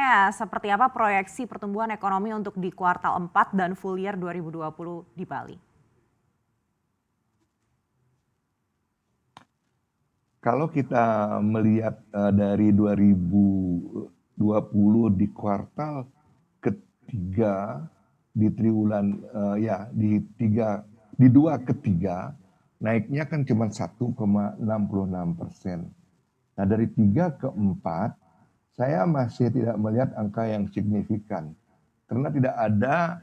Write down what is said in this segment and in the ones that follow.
sebenarnya seperti apa proyeksi pertumbuhan ekonomi untuk di kuartal 4 dan full year 2020 di Bali? Kalau kita melihat dari 2020 di kuartal ketiga di triwulan di dua ketiga naiknya kan cuma 1,66%. Nah dari 3 ke 4 saya masih tidak melihat angka yang signifikan karena tidak ada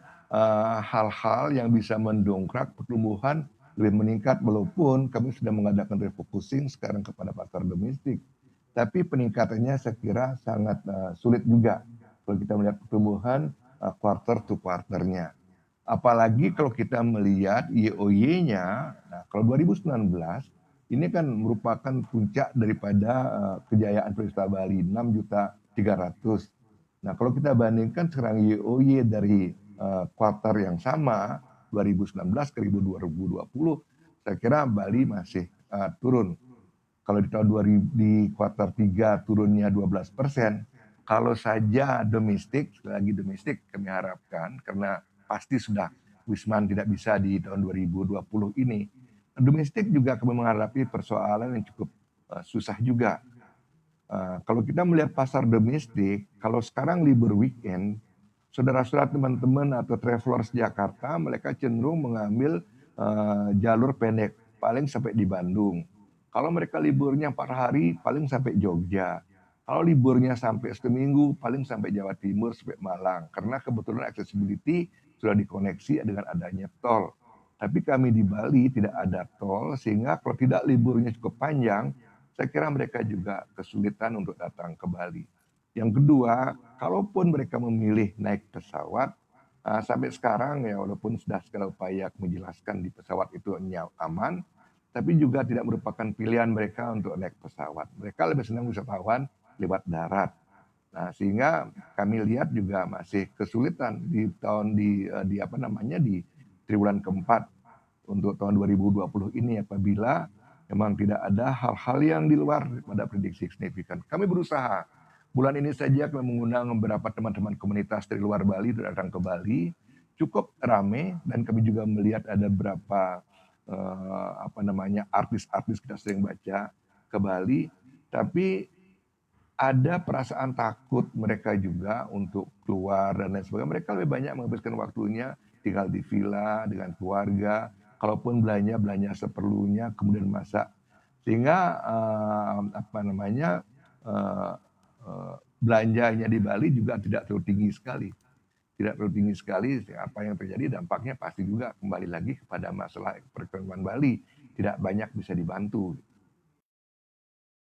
hal-hal yang bisa mendongkrak pertumbuhan lebih meningkat walaupun kami sudah mengadakan refocusing sekarang kepada pasar domestik. Tapi peningkatannya saya kira sangat sulit juga kalau kita melihat pertumbuhan quarter to quarternya. Apalagi kalau kita melihat YoY-nya, nah kalau 2019 ini kan merupakan puncak daripada kejayaan pariwisata Bali 6.300.000. Nah kalau kita bandingkan sekarang YoY dari kuartal yang sama 2019 ke 2020, saya kira Bali masih turun. Kalau di tahun 2000 di kuartal 3 turunnya 12%, kalau saja domestik, sekali lagi domestik kami harapkan karena pasti sudah Wisman tidak bisa di tahun 2020 ini. Domestik juga kami menghadapi persoalan yang cukup susah juga. Kalau kita melihat pasar domestik, kalau sekarang libur weekend, saudara-saudara teman-teman atau travelers Jakarta, mereka cenderung mengambil jalur pendek, paling sampai di Bandung. Kalau mereka liburnya 4 hari, paling sampai Jogja. Kalau liburnya sampai seminggu, paling sampai Jawa Timur, sampai Malang. Karena kebetulan accessibility sudah dikoneksi dengan adanya tol. Tapi kami di Bali tidak ada tol, sehingga kalau tidak liburnya cukup panjang, saya kira mereka juga kesulitan untuk datang ke Bali. Yang kedua, kalaupun mereka memilih naik pesawat, sampai sekarang ya walaupun sudah segala upaya menjelaskan di pesawat itu aman, tapi juga tidak merupakan pilihan mereka untuk naik pesawat. Mereka lebih senang wisatawan lewat darat. Nah, sehingga kami lihat juga masih kesulitan di triwulan keempat untuk tahun 2020 ini apabila memang tidak ada hal-hal yang di luar pada prediksi signifikan. Kami berusaha. Bulan ini saja kami mengundang beberapa teman-teman komunitas dari luar Bali datang ke Bali. Cukup rame dan kami juga melihat ada beberapa artis-artis kita sering baca ke Bali. Tapi ada perasaan takut mereka juga untuk keluar dan lain sebagainya. Mereka lebih banyak menghabiskan waktunya tinggal di villa dengan keluarga. Kalaupun belanja seperlunya, kemudian masak. Sehingga belanjanya di Bali juga tidak terlalu tinggi sekali. Tidak terlalu tinggi sekali, apa yang terjadi dampaknya pasti juga kembali lagi kepada masalah perekonomian Bali. Tidak banyak bisa dibantu.